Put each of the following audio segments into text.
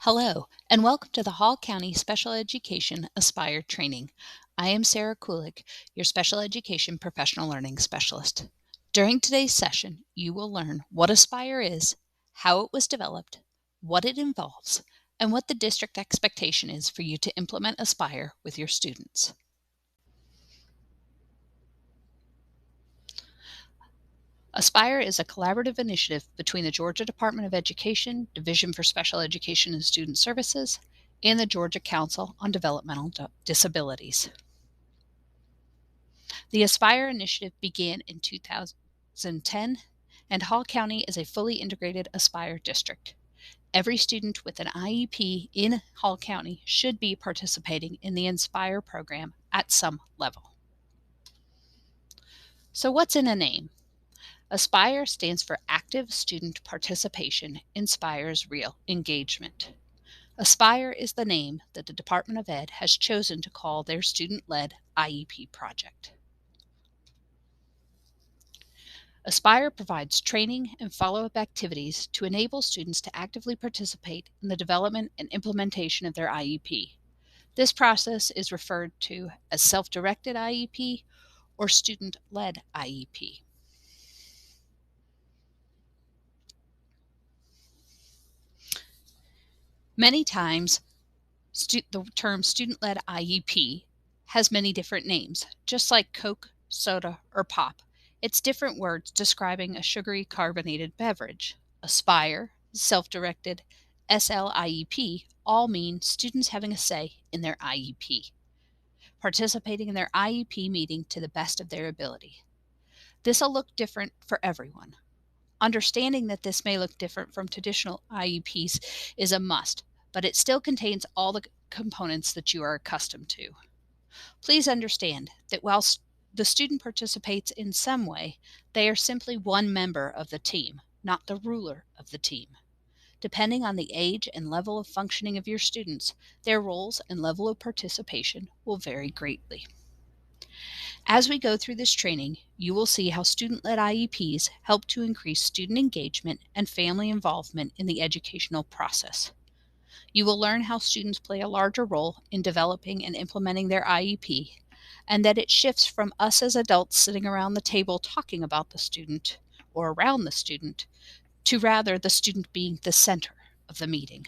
Hello, and welcome to the Hall County Special Education Aspire Training. I am Sarah Kulik, your Special Education Professional Learning Specialist. During today's session, you will learn what Aspire is, how it was developed, what it involves, and what the district expectation is for you to implement Aspire with your students. Aspire is a collaborative initiative between the Georgia Department of Education, Division for Special Education and Student Services, and the Georgia Council on Developmental Disabilities. The Aspire initiative began in 2010, and Hall County is a fully integrated Aspire district. Every student with an IEP in Hall County should be participating in the Aspire program at some level. So what's in a name? Aspire stands for Active Student Participation Inspires Real Engagement. Aspire is the name that the Department of Ed has chosen to call their student-led IEP project. Aspire provides training and follow-up activities to enable students to actively participate in the development and implementation of their IEP. This process is referred to as self-directed IEP or student-led IEP. Many times, the term student-led IEP has many different names, just like Coke, soda, or pop. It's different words describing a sugary carbonated beverage. Aspire, self-directed, SLIEP all mean students having a say in their IEP, participating in their IEP meeting to the best of their ability. This will look different for everyone. Understanding that this may look different from traditional IEPs is a must, but it still contains all the components that you are accustomed to. Please understand that while the student participates in some way, they are simply one member of the team, not the ruler of the team. Depending on the age and level of functioning of your students, their roles and level of participation will vary greatly. As we go through this training, you will see how student-led IEPs help to increase student engagement and family involvement in the educational process. You will learn how students play a larger role in developing and implementing their IEP, and that it shifts from us as adults sitting around the table talking about the student or around the student to rather the student being the center of the meeting.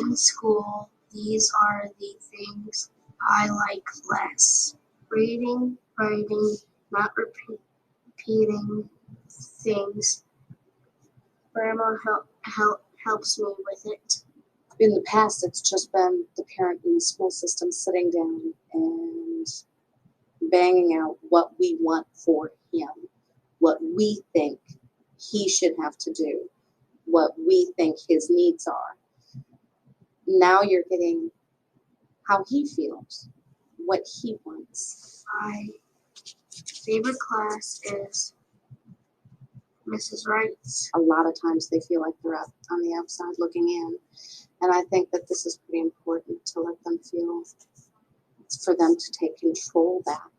In school, these are the things I like less: reading, writing, not repeating things. Grandma helps me with it. In the past, it's just been the parent in the school system sitting down and banging out what we want for him, what we think he should have to do, what we think his needs are. Now you're getting how he feels, what he wants. My favorite class is Mrs. Wright's. A lot of times they feel like they're up on the outside looking in. And I think that this is pretty important to let them feel, for them to take control back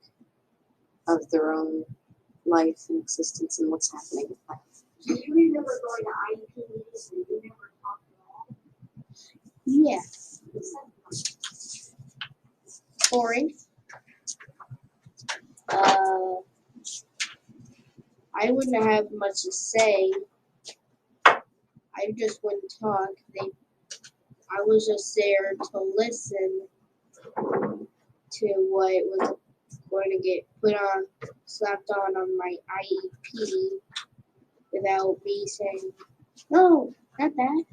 of their own life and existence and what's happening with life. Do you remember going to IEP meetings and you never talked at all? Yes. Corey? I wouldn't have much to say. I just wouldn't talk. I was just there to listen to what was going to get slapped on my IEP without me saying, no, not that.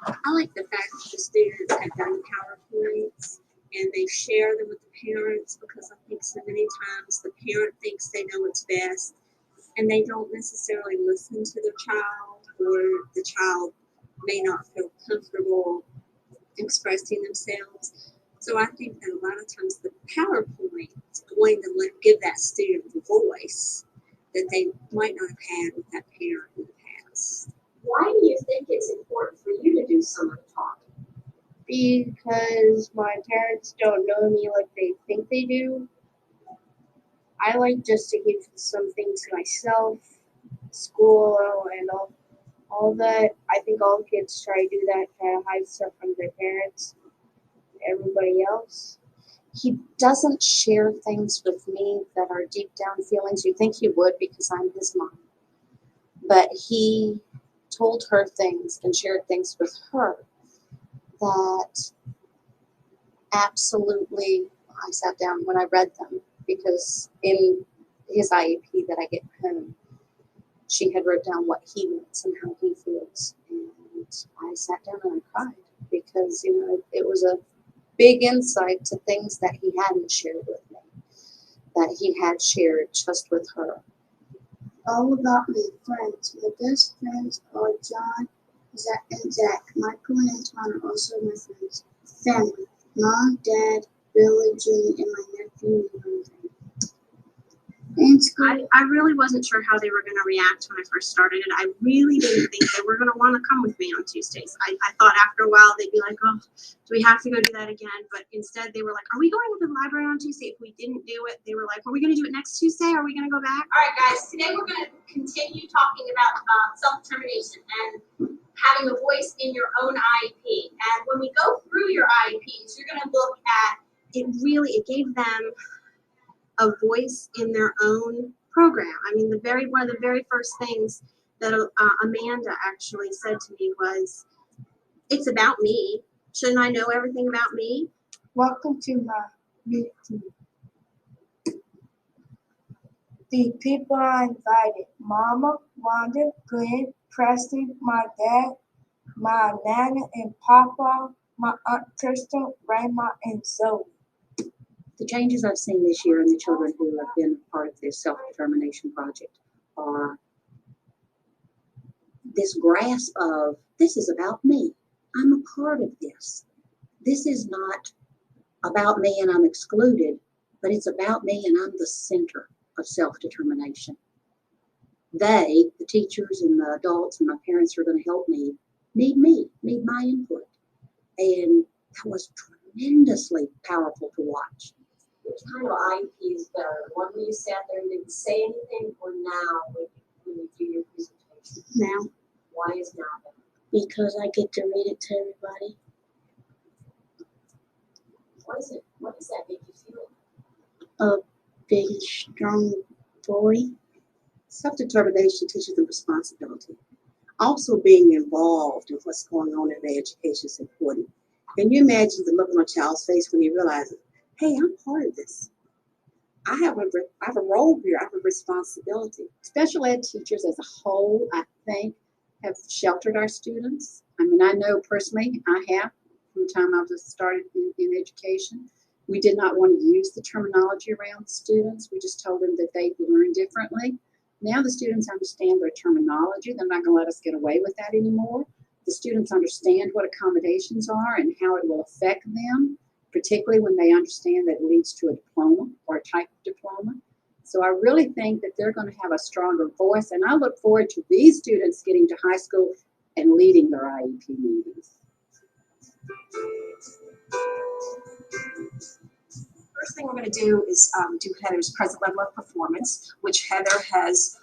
I like the fact that the students have done PowerPoints and they share them with the parents, because I think so many times the parent thinks they know what's best and they don't necessarily listen to their child, or the child may not feel comfortable expressing themselves. So I think that a lot of times the PowerPoint is going to give that student the voice that they might not have had with that parent in the past. Why do you think it's important for you to do some of the talking? Because my parents don't know me like they think they do. I like just to keep some things to myself, school and all that. I think all kids try to do that, try to hide stuff from their parents, everybody else. He doesn't share things with me that are deep down feelings. You think he would because I'm his mom. But he told her things and shared things with her that absolutely, I sat down when I read them because in his IEP that I get home, she had wrote down what he wants and how he feels. And I sat down and I cried because, it was a big insight to things that he hadn't shared with me, that he had shared just with her. All about my friends. My best friends are John, Zach, and Zach. Michael and Antoine are also my friends. Family. Mom, Dad, Billy, Julie, and my nephew and in school. I really wasn't sure how they were going to react when I first started it. I really didn't think they were going to want to come with me on Tuesdays. I thought after a while they'd be like, oh, do we have to go do that again? But instead they were like, are we going to the library on Tuesday? If we didn't do it, they were like, are we going to do it next Tuesday? Are we going to go back? All right, guys, today we're going to continue talking about self-determination and having a voice in your own IEP. And when we go through your IEPs, you're going to look at It gave them a voice in their own program. I mean, one of the very first things that Amanda actually said to me was, it's about me. Shouldn't I know everything about me? Welcome to my meeting. The people I invited: Mama, Wanda, Glenn, Preston, my dad, my Nana and Papa, my Aunt Crystal, Grandma, and Zoe. The changes I've seen this year in the children who have been part of this self-determination project are this grasp of, this is about me. I'm a part of this. This is not about me and I'm excluded, but it's about me and I'm the center of self-determination. They, the teachers and the adults and my parents who are going to help me, need my input. And that was tremendously powerful to watch. Which kind of IEP is better? The one where you sat there and didn't say anything, or now when you do your presentation? Now, Why is now better? Because I get to read it to everybody. What is it? What does that make you feel? A big, strong boy. Self-determination teaches them responsibility. Also being involved in what's going on in their education is important. Can you imagine the look on a child's face when he realizes, hey, I'm part of this. I have a role here. I have a responsibility. Special ed teachers as a whole, I think, have sheltered our students. I mean, I know personally I have from the time I was started in education. We did not want to use the terminology around students. We just told them that they learn differently. Now the students understand their terminology. They're not going to let us get away with that anymore. The students understand what accommodations are and how it will affect them, particularly when they understand that it leads to a diploma or a type of diploma. So I really think that they're going to have a stronger voice, and I look forward to these students getting to high school and leading their IEP meetings. First thing we're going to do is do Heather's present level of performance, which Heather has,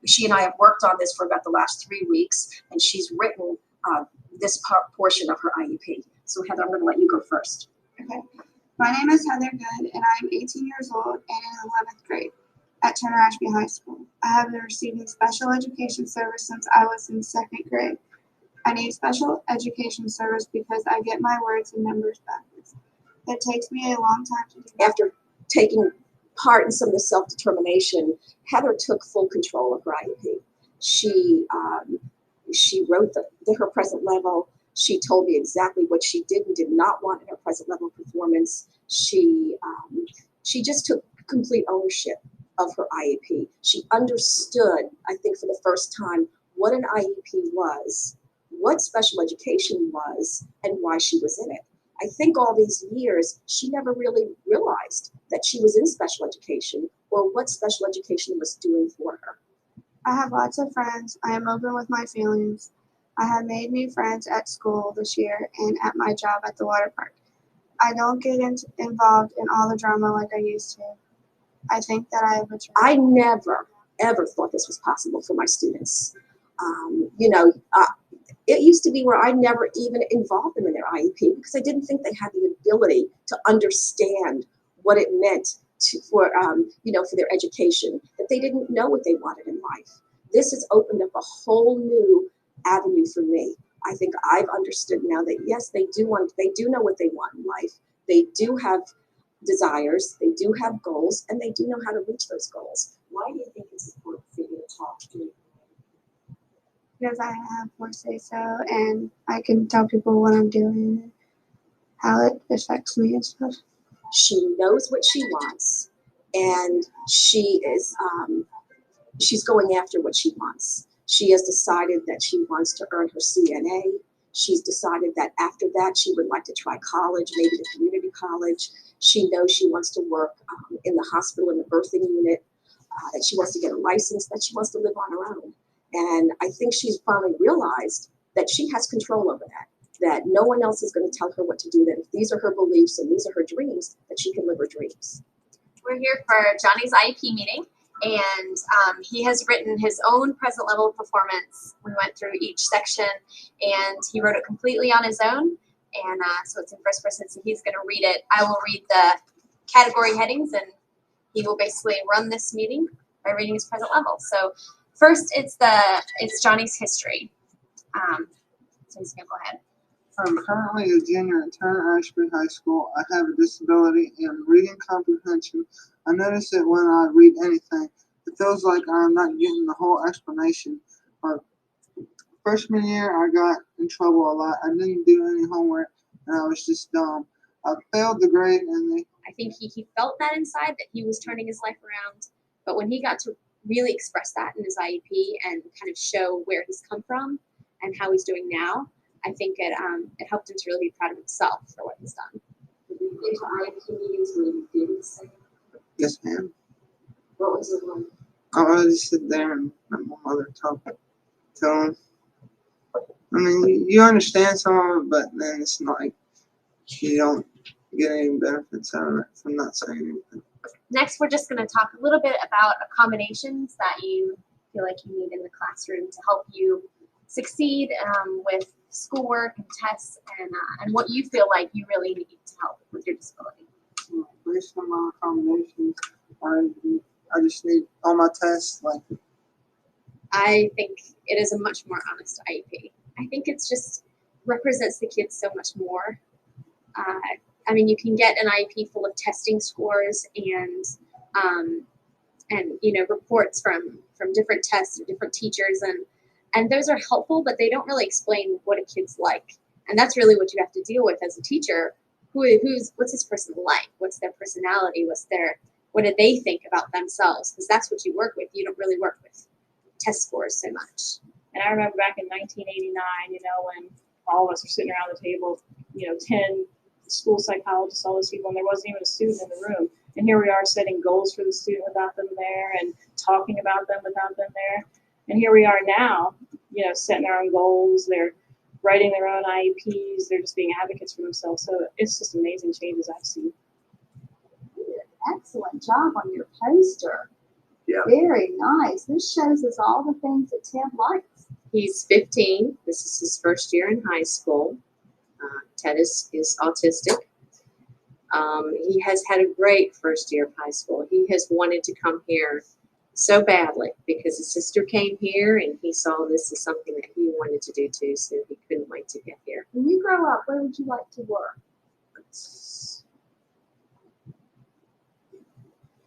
she and I have worked on this for about the last 3 weeks, and she's written this portion of her IEP. So Heather, I'm going to let you go first. Okay. My name is Heather Good, and I'm 18 years old and in 11th grade at Turner Ashby High School. I have been receiving special education service since I was in 2nd grade. I need special education service because I get my words and numbers backwards. It takes me a long time to do that. After taking part in some of the self-determination, Heather took full control of her IEP. She wrote her present level. She told me exactly what she did and did not want in her present level performance. She just took complete ownership of her IEP. She understood, I think for the first time, what an IEP was, what special education was, and why she was in it. I think all these years, she never really realized that she was in special education or what special education was doing for her. I have lots of friends. I am open with my feelings. I have made new friends at school this year and at my job at the water park. I don't get involved in all the drama like I used to. I think that I have matured. I never, ever thought this was possible for my students. It used to be where I never even involved them in their IEP because I didn't think they had the ability to understand what it meant for their education, that they didn't know what they wanted in life. This has opened up a whole new avenue for me. I think I've understood now that yes, they do know what they want in life. They do have desires, they do have goals, and they do know how to reach those goals. Why do you think it's important for you to talk to me? Because I have more say so, and I can tell people what I'm doing, how it affects me and stuff. She knows what she wants, and she is she's going after what she wants. She has decided that she wants to earn her CNA. She's decided that after that she would like to try college, maybe the community college. She knows she wants to work in the hospital in the birthing unit, that she wants to get a license, that she wants to live on her own. And I think she's finally realized that she has control over that no one else is going to tell her what to do, that if these are her beliefs and these are her dreams, that she can live her dreams. We're here for Johnny's IEP meeting, and he has written his own present level performance. We went through each section, and he wrote it completely on his own, and so it's in first person, so he's going to read it. I will read the category headings, and he will basically run this meeting by reading his present level. So first, it's Johnny's history. So he's going to go ahead. I'm currently a junior at Turner Ashby High School. I have a disability in reading comprehension. I notice that when I read anything, it feels like I'm not getting the whole explanation. Freshman year, I got in trouble a lot. I didn't do any homework, and I was just dumb. I failed the grade, and I think he felt that inside, that he was turning his life around. But when he got to really express that in his IEP and kind of show where he's come from and how he's doing now, I think it helped him to really be proud of himself for what he's done. Did you get to IEP meetings where you didn't say? yes, ma'am. What was it like? I just sit there and let my mother talk to him. I mean, you understand some of it, but then it's not like you don't get any benefits out of it from not saying anything. Next, we're just going to talk a little bit about accommodations that you feel like you need in the classroom to help you succeed with schoolwork and tests, and what you feel like you really need to help with your disability. Based on my accommodations, I just need all my tests. I think it is a much more honest IEP. I think it's just represents the kids so much more. I mean, you can get an IEP full of testing scores and reports from different tests and different teachers, and those are helpful, but they don't really explain what a kid's like. And that's really what you have to deal with as a teacher. What's this person like? What's their personality? What do they think about themselves? Because that's what you work with. You don't really work with test scores so much. And I remember back in 1989, when all of us were sitting around the table, 10 school psychologists, all those people, and there wasn't even a student in the room. And here we are setting goals for the student without them there and talking about them without them there. And here we are now, setting their own goals. They're writing their own IEPs. They're just being advocates for themselves. So it's just amazing changes I've seen. Excellent job on your poster. Yeah. Very nice. This shows us all the things that Ted likes. He's 15. This is his first year in high school. Ted is autistic. He has had a great first year of high school. He has wanted to come here so badly because his sister came here and he saw this as something that he wanted to do too, so he couldn't wait to get here. When you grow up, where would you like to work?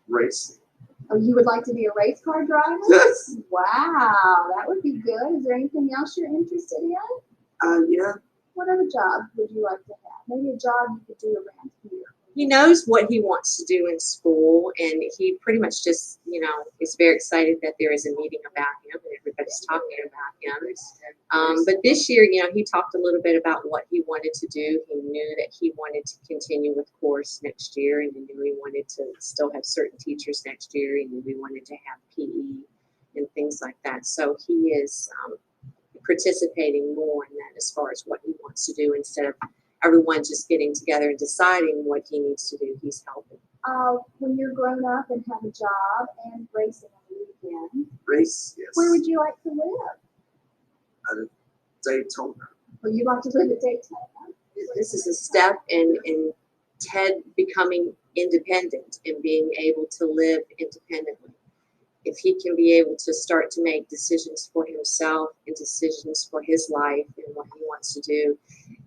Race. Oh, you would like to be a race car driver? Yes. Wow, that would be good. Is there anything else you're interested in? Yeah. What other job would you like to have? Maybe a job you could do around here. He knows what he wants to do in school, and he pretty much just, is very excited that there is a meeting about him and everybody's talking about him. But this year, he talked a little bit about what he wanted to do. He knew that he wanted to continue with course next year, and he knew he wanted to still have certain teachers next year. He knew we wanted to have PE and things like that. So he is participating more in that as far as what he wants to do, instead of everyone just getting together and deciding what he needs to do. He's helping. When you're grown up and have a job and racing on the weekend, Race, yes. where would you like to live? Daytona. Would you like to live at Daytona? This is a step in Ted becoming independent and being able to live independently. If he can be able to start to make decisions for himself and decisions for his life and what he wants to do,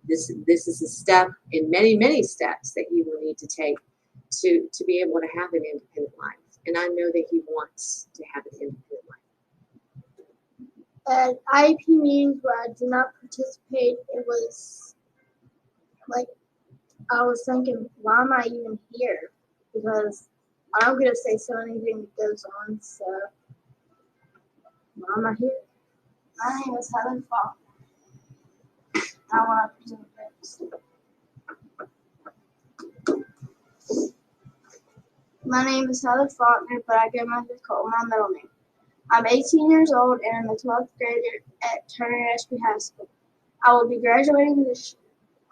this is a step in many, many steps that he will need to take to be able to have an independent life. And I know that he wants to have an independent life. At IEP meetings where I did not participate, it was like I was thinking, why am I even here? Because I'm going to say so anything that goes on, so why am I here? My name is Helen Faulkner. I want to present this. My name is Heather Faulkner, but I go by my middle name. I'm 18 years old and I'm a 12th grader at Turner Ashby High School. I will be graduating this year.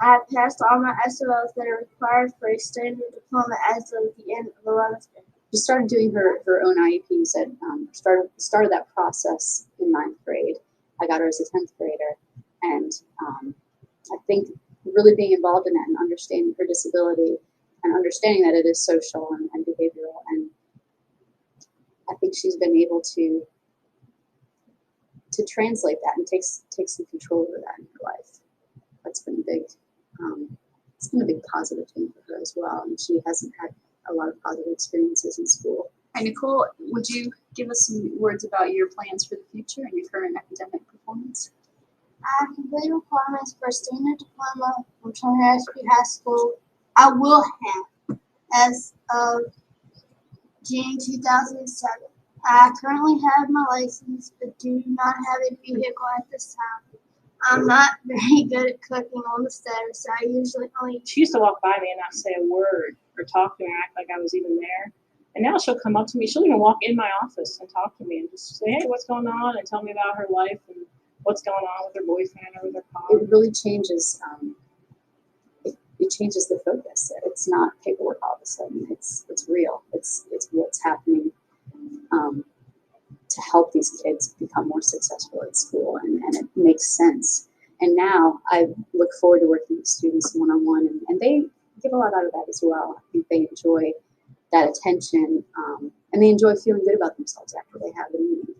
I have passed all my SOLs that are required for a standard diploma as of the end of 11th grade. She started doing her own IEPs at started that process in 9th grade. I got her as a 10th grader, and I think really being involved in that and understanding her disability and understanding that it is social and behavioral, and I think she's been able to translate that and take some control over that in her life. That's been a big it's been a big positive thing for her as well, and she hasn't had a lot of positive experiences in school. Hi, Nicole, would you give us some words about your plans for the future and your current academic performance? I have completed requirements for a standard diploma from Turner Ashby High School. I will have as of June 2007. I currently have my license, but do not have a vehicle at this time. I'm not very good at cooking on the stove, so I usually only. She used to walk by me and not say a word or talk to me or act like I was even there. And now she'll come up to me. She'll even walk in my office and talk to me and just say, hey, what's going on? And tell me about her life and what's going on with her boyfriend or with her car. It really changes. It changes the focus. It's not paperwork all of a sudden. It's real. It's what's happening to help these kids become more successful at school, and it makes sense. And now I look forward to working with students one-on-one, and they get a lot out of that as well. I think they enjoy that attention, and they enjoy feeling good about themselves after they have the meeting.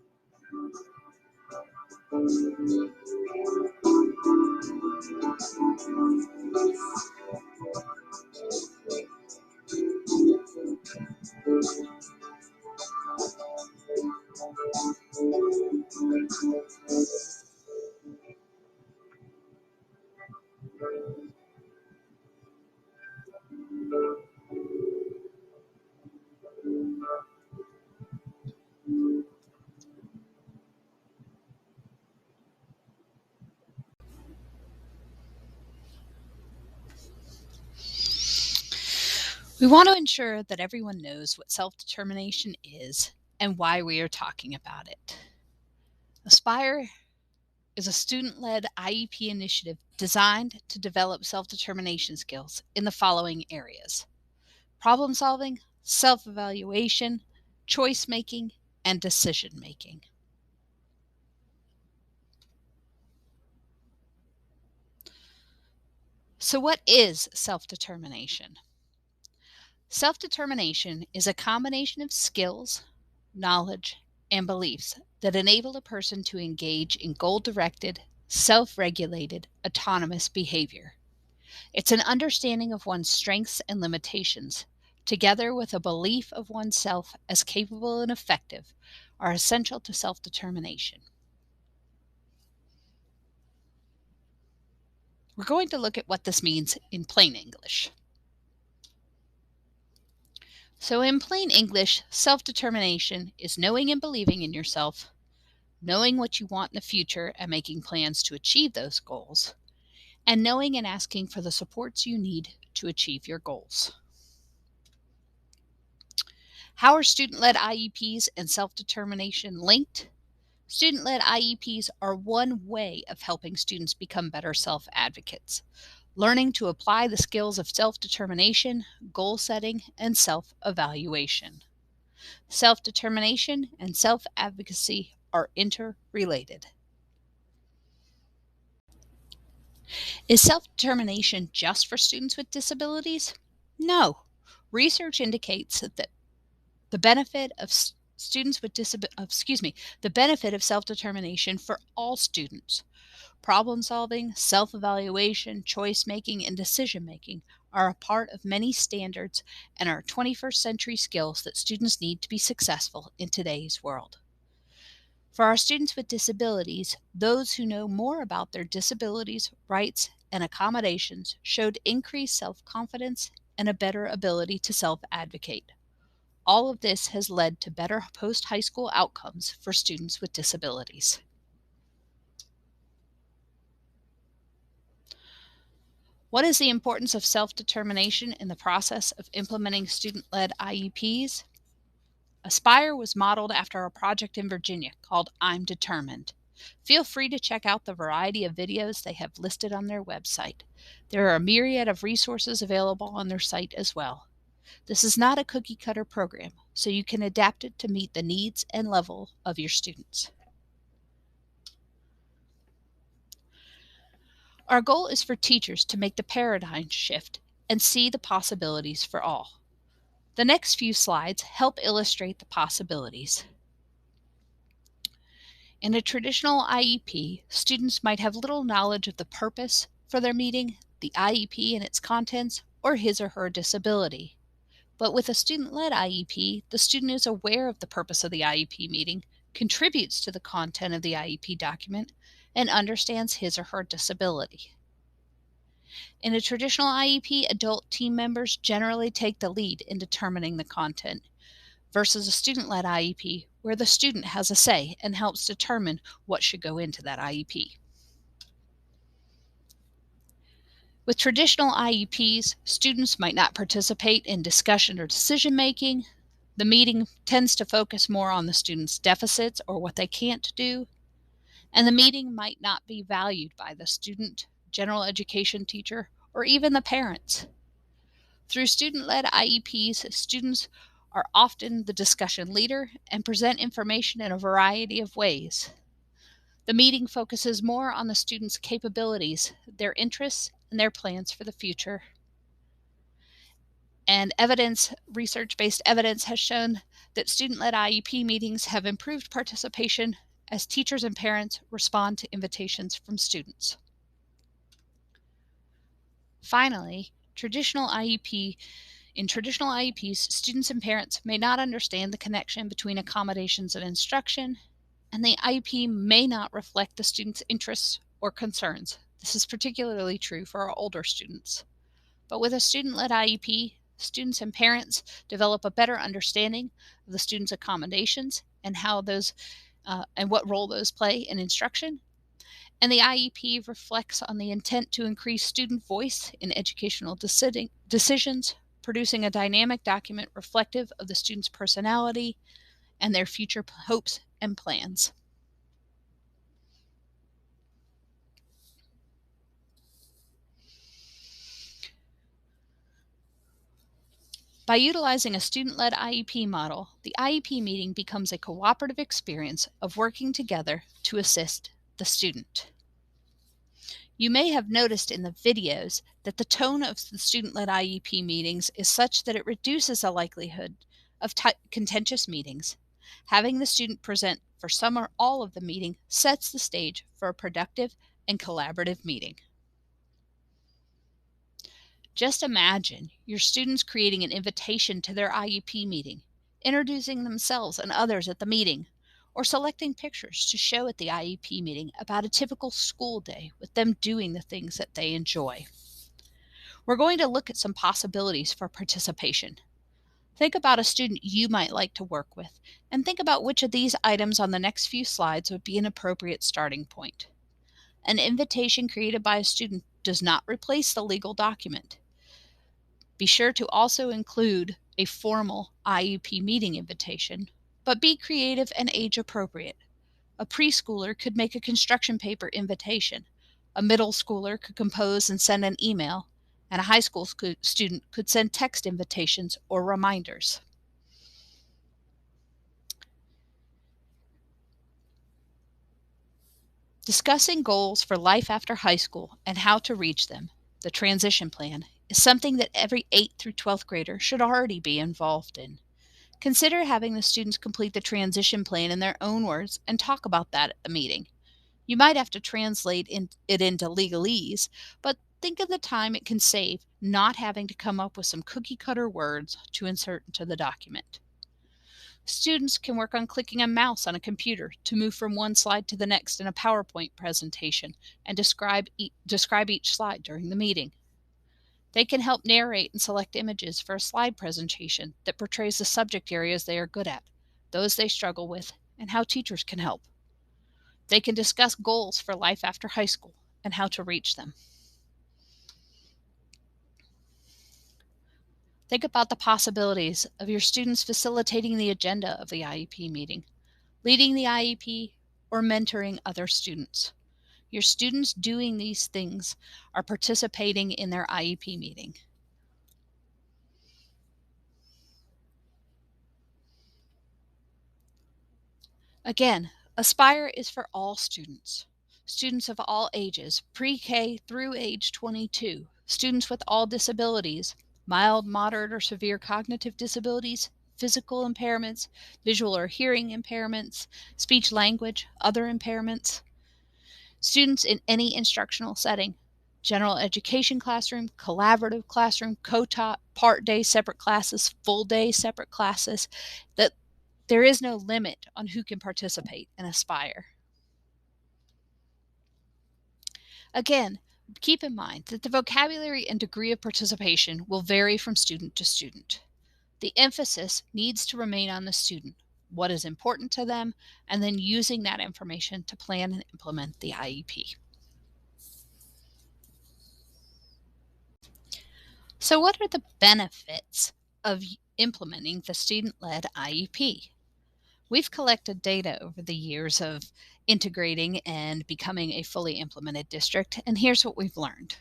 We want to ensure that everyone knows what self-determination is and why we are talking about it. Aspire is a student-led IEP initiative designed to develop self-determination skills in the following areas: problem solving, self-evaluation, choice making, and decision making. So what is self-determination? Self-determination is a combination of skills, knowledge, and beliefs that enable a person to engage in goal-directed, self-regulated, autonomous behavior. It's an understanding of one's strengths and limitations, together with a belief of oneself as capable and effective, are essential to self-determination. We're going to look at what this means in plain English. So in plain English, self-determination is knowing and believing in yourself, knowing what you want in the future and making plans to achieve those goals, and knowing and asking for the supports you need to achieve your goals. How are student-led IEPs and self-determination linked? Student-led IEPs are one way of helping students become better self-advocates, learning to apply the skills of self-determination, goal setting, and self-evaluation. Self-determination and self-advocacy are interrelated. Is self-determination just for students with disabilities? No. Research indicates that the benefit of the benefit of self-determination for all students. Problem solving, self-evaluation, choice making, and decision making are a part of many standards and are 21st century skills that students need to be successful in today's world. For our students with disabilities, those who know more about their disabilities, rights, and accommodations showed increased self-confidence and a better ability to self-advocate. All of this has led to better post-high school outcomes for students with disabilities. What is the importance of self-determination in the process of implementing student-led IEPs? Aspire was modeled after a project in Virginia called I'm Determined. Feel free to check out the variety of videos they have listed on their website. There are a myriad of resources available on their site as well. This is not a cookie-cutter program, so you can adapt it to meet the needs and level of your students. Our goal is for teachers to make the paradigm shift and see the possibilities for all. The next few slides help illustrate the possibilities. In a traditional IEP, students might have little knowledge of the purpose for their meeting, the IEP and its contents, or his or her disability. But with a student-led IEP, the student is aware of the purpose of the IEP meeting, contributes to the content of the IEP document, and understands his or her disability. In a traditional IEP, adult team members generally take the lead in determining the content, versus a student-led IEP, where the student has a say and helps determine what should go into that IEP. With traditional IEPs, students might not participate in discussion or decision-making. The meeting tends to focus more on the student's deficits or what they can't do, and the meeting might not be valued by the student, general education teacher, or even the parents. Through student-led IEPs, students are often the discussion leader and present information in a variety of ways. The meeting focuses more on the student's capabilities, their interests, and their plans for the future. And research-based evidence has shown that student-led IEP meetings have improved participation as teachers and parents respond to invitations from students. Finally, in traditional IEPs, students and parents may not understand the connection between accommodations and instruction, and the IEP may not reflect the student's interests or concerns. This is particularly true for our older students. But with a student-led IEP, students and parents develop a better understanding of the student's accommodations and how those and what role those play in instruction. And the IEP reflects on the intent to increase student voice in educational decisions, producing a dynamic document reflective of the student's personality and their future hopes and plans. By utilizing a student-led IEP model, the IEP meeting becomes a cooperative experience of working together to assist the student. You may have noticed in the videos that the tone of the student-led IEP meetings is such that it reduces the likelihood of contentious meetings. Having the student present for some or all of the meeting sets the stage for a productive and collaborative meeting. Just imagine your students creating an invitation to their IEP meeting, introducing themselves and others at the meeting, or selecting pictures to show at the IEP meeting about a typical school day with them doing the things that they enjoy. We're going to look at some possibilities for participation. Think about a student you might like to work with, and think about which of these items on the next few slides would be an appropriate starting point. An invitation created by a student does not replace the legal document. Be sure to also include a formal IEP meeting invitation, but be creative and age appropriate. A preschooler could make a construction paper invitation. A middle schooler could compose and send an email, and a high school student could send text invitations or reminders. Discussing goals for life after high school and how to reach them, the transition plan, is something that every 8th through 12th grader should already be involved in. Consider having the students complete the transition plan in their own words and talk about that at the meeting. You might have to translate it into legalese, but think of the time it can save not having to come up with some cookie-cutter words to insert into the document. Students can work on clicking a mouse on a computer to move from one slide to the next in a PowerPoint presentation and describe each slide during the meeting. They can help narrate and select images for a slide presentation that portrays the subject areas they are good at, those they struggle with, and how teachers can help. They can discuss goals for life after high school and how to reach them. Think about the possibilities of your students facilitating the agenda of the IEP meeting, leading the IEP, or mentoring other students. Your students doing these things are participating in their IEP meeting. Again, Aspire is for all students. Students of all ages, pre-K through age 22, students with all disabilities, mild, moderate, or severe cognitive disabilities, physical impairments, visual or hearing impairments, speech language, other impairments, students in any instructional setting, general education classroom, collaborative classroom, co-taught, part day separate classes, full day separate classes, that there is no limit on who can participate in Aspire. Again, keep in mind that the vocabulary and degree of participation will vary from student to student. The emphasis needs to remain on the student, what is important to them, and then using that information to plan and implement the IEP. So what are the benefits of implementing the student-led IEP? We've collected data over the years of integrating and becoming a fully implemented district, and here's what we've learned.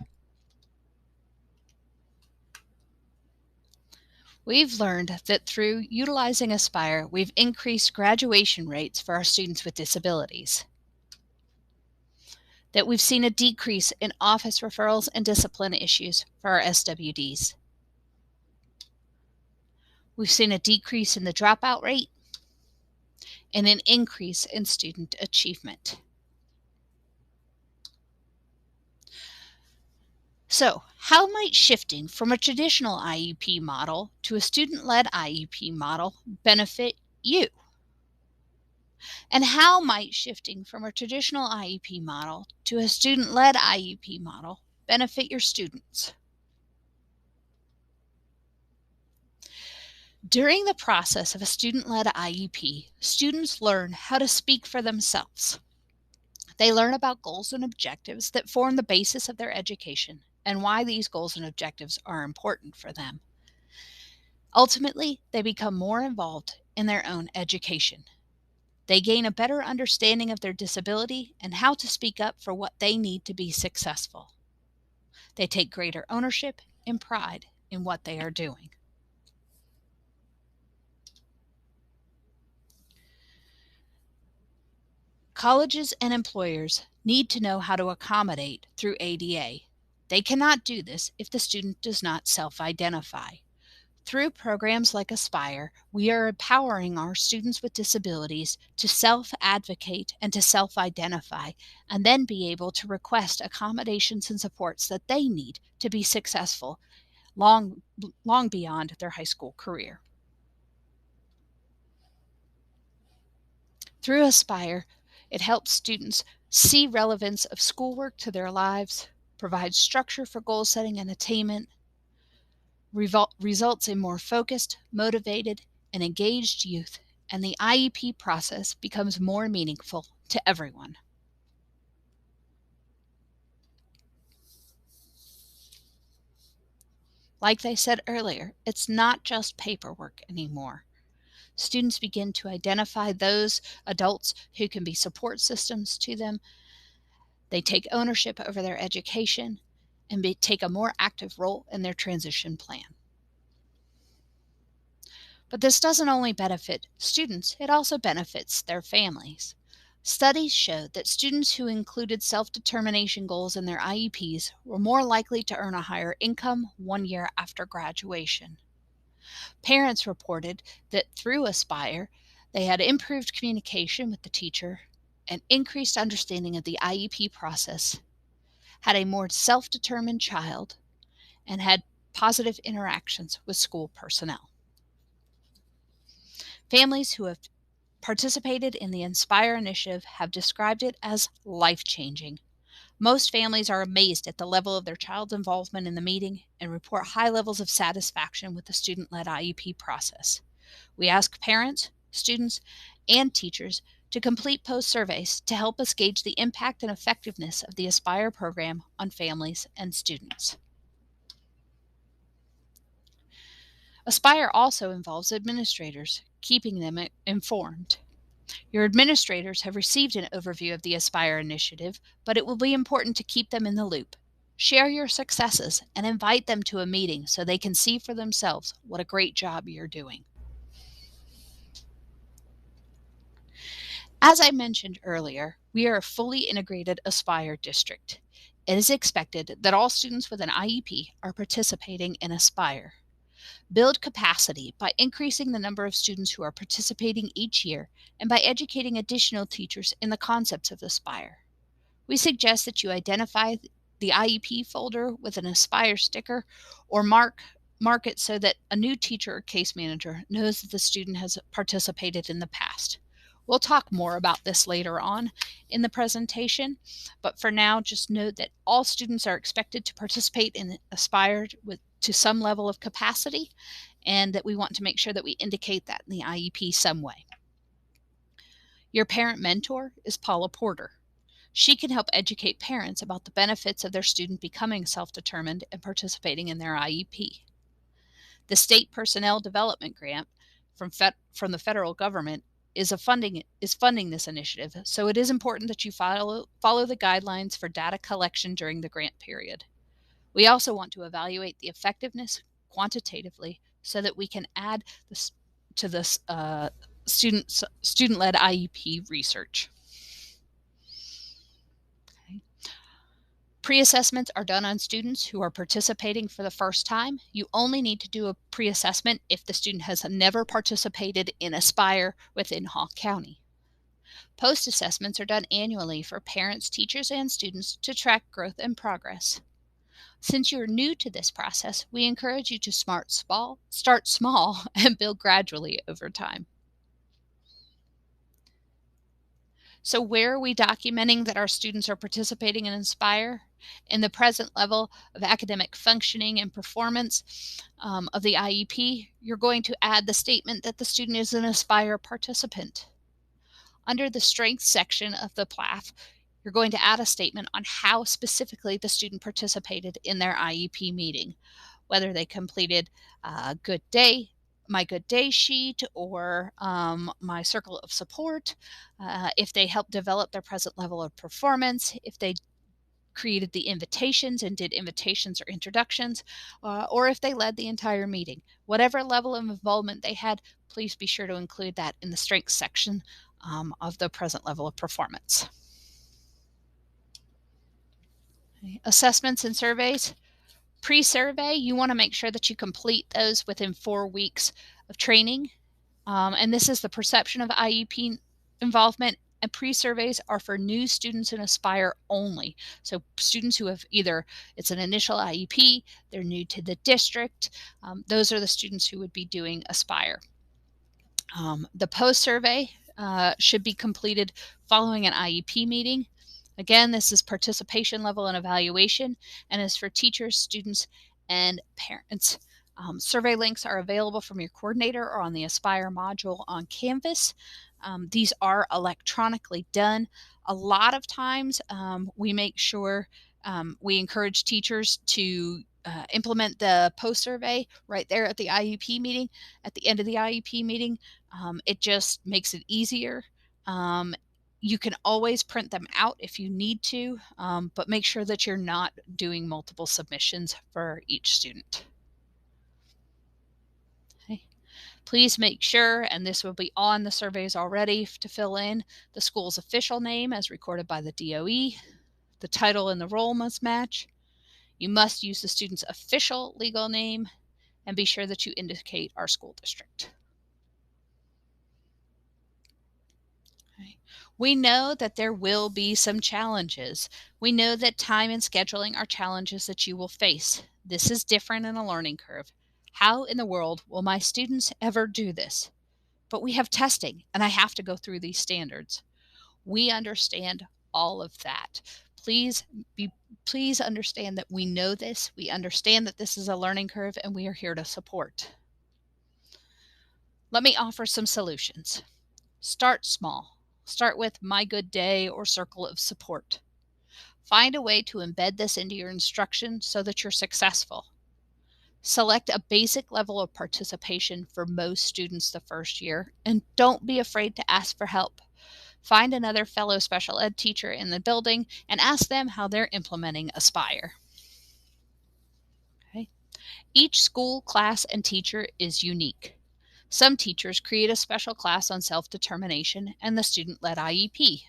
We've learned that through utilizing Aspire, we've increased graduation rates for our students with disabilities, that we've seen a decrease in office referrals and discipline issues for our SWDs. We've seen a decrease in the dropout rate and an increase in student achievement. So, how might shifting from a traditional IEP model to a student-led IEP model benefit you? And how might shifting from a traditional IEP model to a student-led IEP model benefit your students? During the process of a student-led IEP, students learn how to speak for themselves. They learn about goals and objectives that form the basis of their education and why these goals and objectives are important for them. Ultimately, they become more involved in their own education. They gain a better understanding of their disability and how to speak up for what they need to be successful. They take greater ownership and pride in what they are doing. Colleges and employers need to know how to accommodate through ADA. They cannot do this if the student does not self-identify. Through programs like Aspire, we are empowering our students with disabilities to self-advocate and to self-identify, and then be able to request accommodations and supports that they need to be successful long beyond their high school career. Through Aspire, it helps students see relevance of schoolwork to their lives, provides structure for goal setting and attainment, results in more focused, motivated, and engaged youth, and the IEP process becomes more meaningful to everyone. Like I said earlier, it's not just paperwork anymore. Students begin to identify those adults who can be support systems to them. They take ownership over their education and take a more active role in their transition plan. But this doesn't only benefit students, it also benefits their families. Studies showed that students who included self-determination goals in their IEPs were more likely to earn a higher income 1 year after graduation. Parents reported that through Aspire, they had improved communication with the teacher, an increased understanding of the IEP process, had a more self-determined child, and had positive interactions with school personnel. Families who have participated in the Inspire initiative have described it as life-changing. Most families are amazed at the level of their child's involvement in the meeting and report high levels of satisfaction with the student-led IEP process. We ask parents, students, and teachers to complete post-surveys to help us gauge the impact and effectiveness of the Aspire program on families and students. Aspire also involves administrators, keeping them informed. Your administrators have received an overview of the Aspire initiative, but it will be important to keep them in the loop. Share your successes and invite them to a meeting so they can see for themselves what a great job you're doing. As I mentioned earlier, we are a fully integrated Aspire district. It is expected that all students with an IEP are participating in Aspire. Build capacity by increasing the number of students who are participating each year and by educating additional teachers in the concepts of Aspire. We suggest that you identify the IEP folder with an Aspire sticker or mark it so that a new teacher or case manager knows that the student has participated in the past. We'll talk more about this later on in the presentation, but for now, just note that all students are expected to participate in Aspire to some level of capacity, and that we want to make sure that we indicate that in the IEP some way. Your parent mentor is Paula Porter. She can help educate parents about the benefits of their student becoming self-determined and participating in their IEP. The State Personnel Development Grant from the federal government is funding this initiative, so it is important that you follow the guidelines for data collection during the grant period. We also want to evaluate the effectiveness quantitatively so that we can add this to this student-led IEP research. Okay. Pre-assessments are done on students who are participating for the first time. You only need to do a pre-assessment if the student has never participated in Aspire within Hawk County. Post-assessments are done annually for parents, teachers, and students to track growth and progress. Since you're new to this process, we encourage you to start small and build gradually over time. So where are we documenting that our students are participating in Inspire? In the present level of academic functioning and performance of the IEP, you're going to add the statement that the student is an Aspire participant. Under the Strengths section of the PLAF, you're going to add a statement on how specifically the student participated in their IEP meeting, whether they completed my Good Day sheet or my Circle of Support, if they helped develop their present level of performance, if they created the invitations and did invitations or introductions, or if they led the entire meeting. Whatever level of involvement they had, please be sure to include that in the Strengths section of the present level of performance. Assessments and surveys. Pre-survey, you want to make sure that you complete those within 4 weeks of training. And this is the perception of IEP involvement. And pre-surveys are for new students in Aspire only. So students who have it's an initial IEP, they're new to the district. Those are the students who would be doing Aspire. The post-survey should be completed following an IEP meeting. Again, this is participation level and evaluation, and is for teachers, students, and parents. Survey links are available from your coordinator or on the Aspire module on Canvas. These are electronically done. A lot of times we make sure we encourage teachers to implement the post survey right there at the IEP meeting, at the end of the IEP meeting. It just makes it easier. You can always print them out if you need to, but make sure that you're not doing multiple submissions for each student. Okay. Please make sure, and this will be on the surveys already, to fill in the school's official name as recorded by the DOE. The title and the role must match. You must use the student's official legal name, and be sure that you indicate our school district. Okay. We know that there will be some challenges. We know that time and scheduling are challenges that you will face. This is different in a learning curve. How in the world will my students ever do this? But we have testing, and I have to go through these standards. We understand all of that. Please understand that we know this. We understand that this is a learning curve, and we are here to support. Let me offer some solutions. Start small. Start with My Good Day or Circle of Support. Find a way to embed this into your instruction so that you're successful. Select a basic level of participation for most students the first year, and don't be afraid to ask for help. Find another fellow special ed teacher in the building and ask them how they're implementing Aspire. Okay. Each school, class, and teacher is unique. Some teachers create a special class on self-determination and the student-led IEP.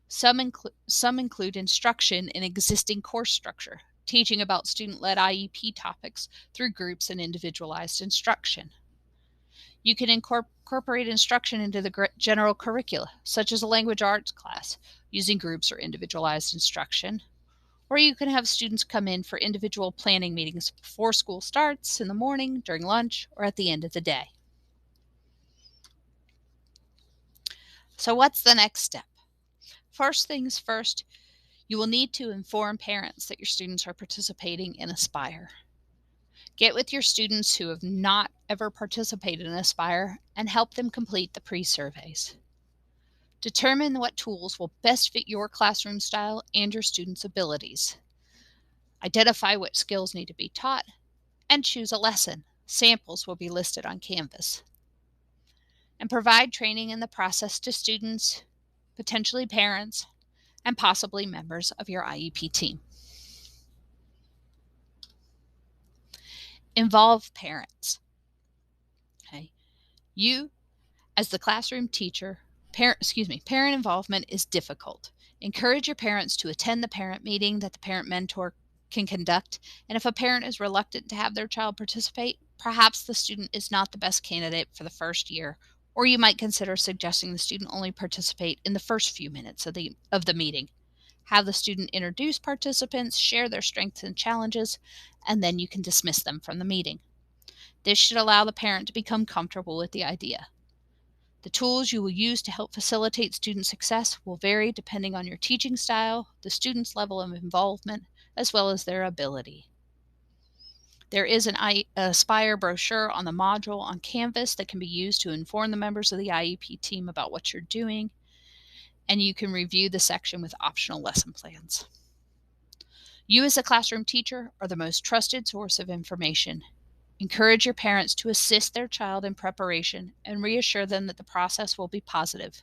Some include instruction in existing course structure, teaching about student-led IEP topics through groups and individualized instruction. You can incorporate instruction into the general curricula, such as a language arts class, using groups or individualized instruction. Or you can have students come in for individual planning meetings before school starts, in the morning, during lunch, or at the end of the day. So what's the next step? First things first, you will need to inform parents that your students are participating in Aspire. Get with your students who have not ever participated in Aspire and help them complete the pre-surveys. Determine what tools will best fit your classroom style and your students' abilities. Identify what skills need to be taught and choose a lesson. Samples will be listed on Canvas. And provide training in the process to students, potentially parents, and possibly members of your IEP team. Involve parents. Okay. You, as the classroom teacher, parent involvement is difficult. Encourage your parents to attend the parent meeting that the parent mentor can conduct, and if a parent is reluctant to have their child participate, perhaps the student is not the best candidate for the first year, or you might consider suggesting the student only participate in the first few minutes of the meeting. Have the student introduce participants, share their strengths and challenges, and then you can dismiss them from the meeting. This should allow the parent to become comfortable with the idea. The tools you will use to help facilitate student success will vary depending on your teaching style, the student's level of involvement, as well as their ability. There is an Aspire brochure on the module on Canvas that can be used to inform the members of the IEP team about what you're doing, and you can review the section with optional lesson plans. You as a classroom teacher are the most trusted source of information. Encourage your parents to assist their child in preparation and reassure them that the process will be positive.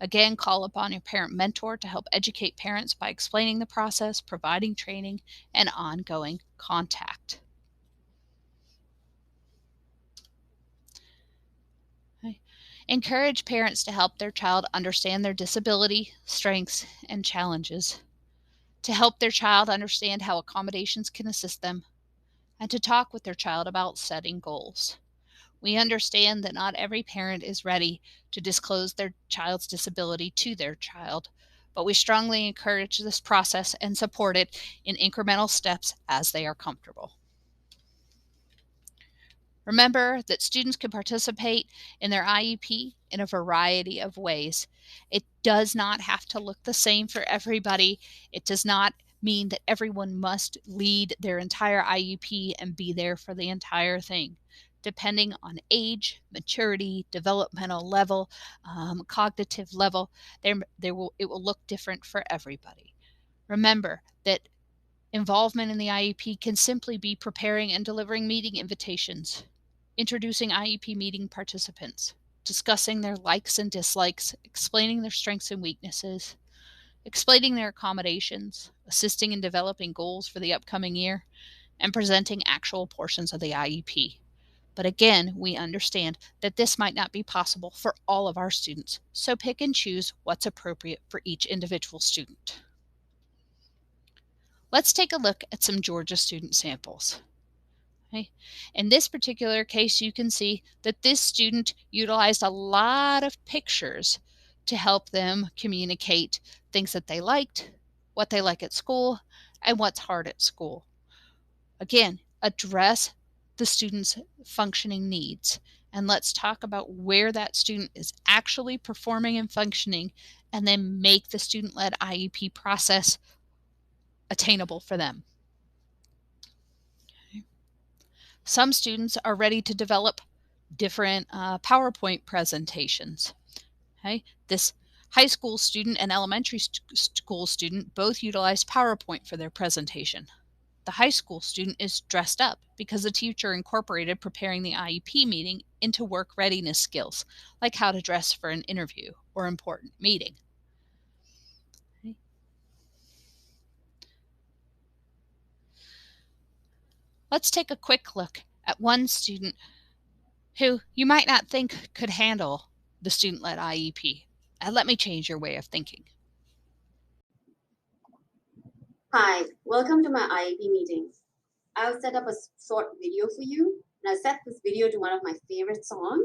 Again, call upon your parent mentor to help educate parents by explaining the process, providing training, and ongoing contact. Okay. Encourage parents to help their child understand their disability, strengths, and challenges, to help their child understand how accommodations can assist them, and to talk with their child about setting goals. We understand that not every parent is ready to disclose their child's disability to their child, but we strongly encourage this process and support it in incremental steps as they are comfortable. Remember that students can participate in their IEP in a variety of ways. It does not have to look the same for everybody. It does not mean that everyone must lead their entire IEP and be there for the entire thing. Depending on age, maturity, developmental level, cognitive level, it will look different for everybody. Remember that involvement in the IEP can simply be preparing and delivering meeting invitations, introducing IEP meeting participants, discussing their likes and dislikes, explaining their strengths and weaknesses, explaining their accommodations, assisting in developing goals for the upcoming year, and presenting actual portions of the IEP. But again, we understand that this might not be possible for all of our students, so pick and choose what's appropriate for each individual student. Let's take a look at some Georgia student samples. Okay. In this particular case, you can see that this student utilized a lot of pictures to help them communicate things that they liked, what they like at school, and what's hard at school. Again, address the student's functioning needs, and let's talk about where that student is actually performing and functioning, and then make the student-led IEP process attainable for them. Some students are ready to develop different PowerPoint presentations. Okay? This high school student and elementary school student both utilize PowerPoint for their presentation. The high school student is dressed up because the teacher incorporated preparing the IEP meeting into work readiness skills, like how to dress for an interview or important meeting. Okay. Let's take a quick look at one student who you might not think could handle the student-led IEP. And let me change your way of thinking. Hi, welcome to my IEP meeting. I'll set up a short video for you, and I'll set this video to one of my favorite songs.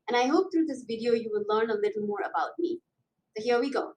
And I hope through this video you will learn a little more about me. So here we go.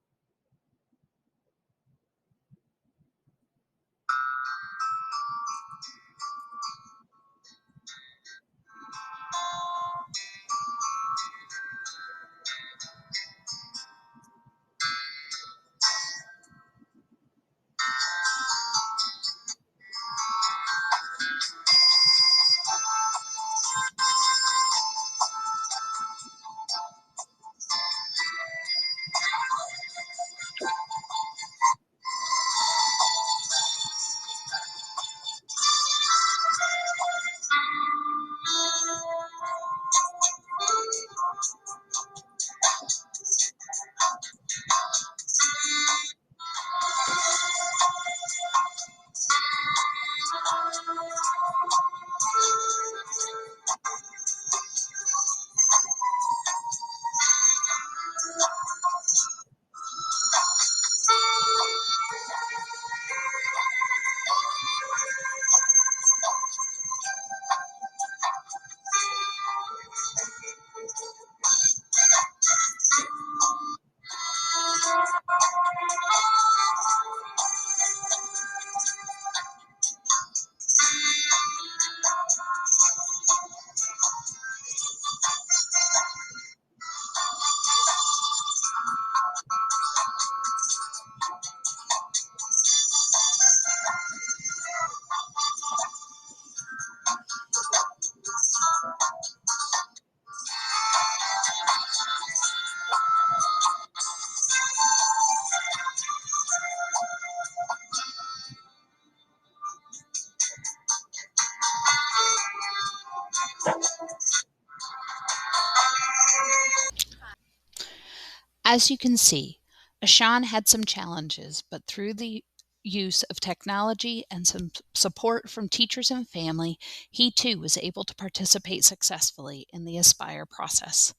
As you can see, Ashan had some challenges, but through the use of technology and some support from teachers and family, he too was able to participate successfully in the Aspire process.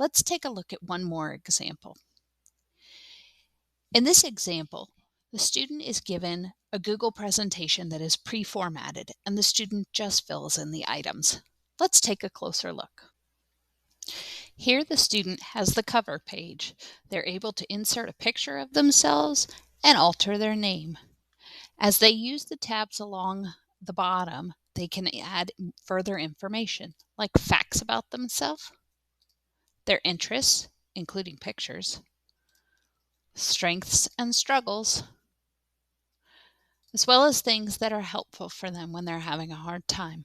Let's take a look at one more example. In this example, the student is given a Google presentation that is pre-formatted, and the student just fills in the items. Let's take a closer look. Here the student has the cover page. They're able to insert a picture of themselves and alter their name. As they use the tabs along the bottom, they can add further information, like facts about themselves, their interests, including pictures, strengths and struggles, as well as things that are helpful for them when they're having a hard time.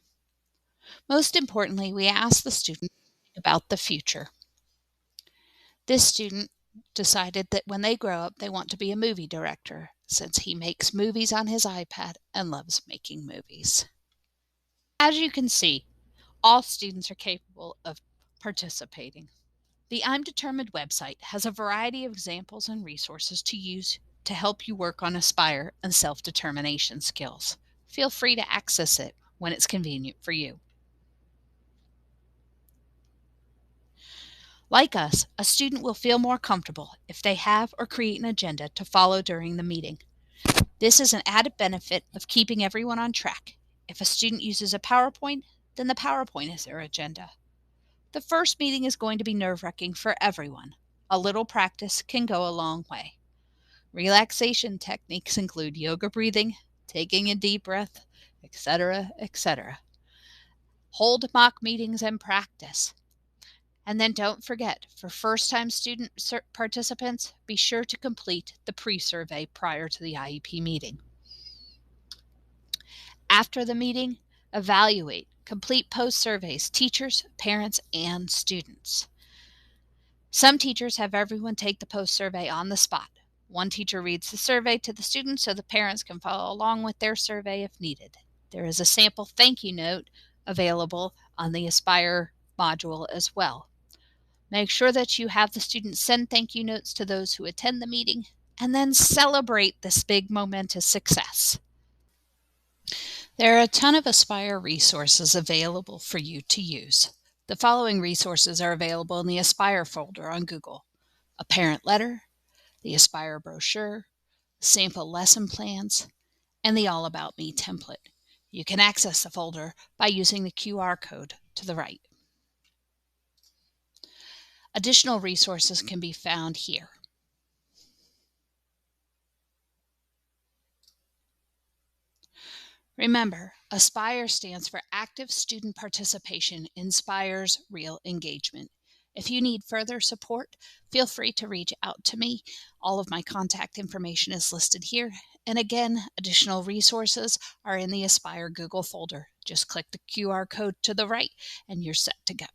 Most importantly, we ask the student about the future. This student decided that when they grow up, they want to be a movie director, since he makes movies on his iPad and loves making movies. As you can see, all students are capable of participating. The I'm Determined website has a variety of examples and resources to use to help you work on Aspire and self-determination skills. Feel free to access it when it's convenient for you. Like us, a student will feel more comfortable if they have or create an agenda to follow during the meeting. This is an added benefit of keeping everyone on track. If a student uses a PowerPoint, then the PowerPoint is their agenda. The first meeting is going to be nerve-wracking for everyone. A little practice can go a long way. Relaxation techniques include yoga breathing, taking a deep breath, etc., etc. Hold mock meetings and practice. And then don't forget, for first-time student participants, be sure to complete the pre-survey prior to the IEP meeting. After the meeting, evaluate. Complete post-surveys, teachers, parents, and students. Some teachers have everyone take the post-survey on the spot. One teacher reads the survey to the students so the parents can follow along with their survey if needed. There is a sample thank you note available on the Aspire module as well. Make sure that you have the students send thank you notes to those who attend the meeting, and then celebrate this big momentous success. There are a ton of Aspire resources available for you to use. The following resources are available in the Aspire folder on Google: a parent letter, the Aspire brochure, sample lesson plans, and the All About Me template. You can access the folder by using the QR code to the right. Additional resources can be found here. Remember, ASPIRE stands for Active Student Participation Inspires Real Engagement. If you need further support, feel free to reach out to me. All of my contact information is listed here. And again, additional resources are in the Aspire Google folder. Just click the QR code to the right and you're set to go.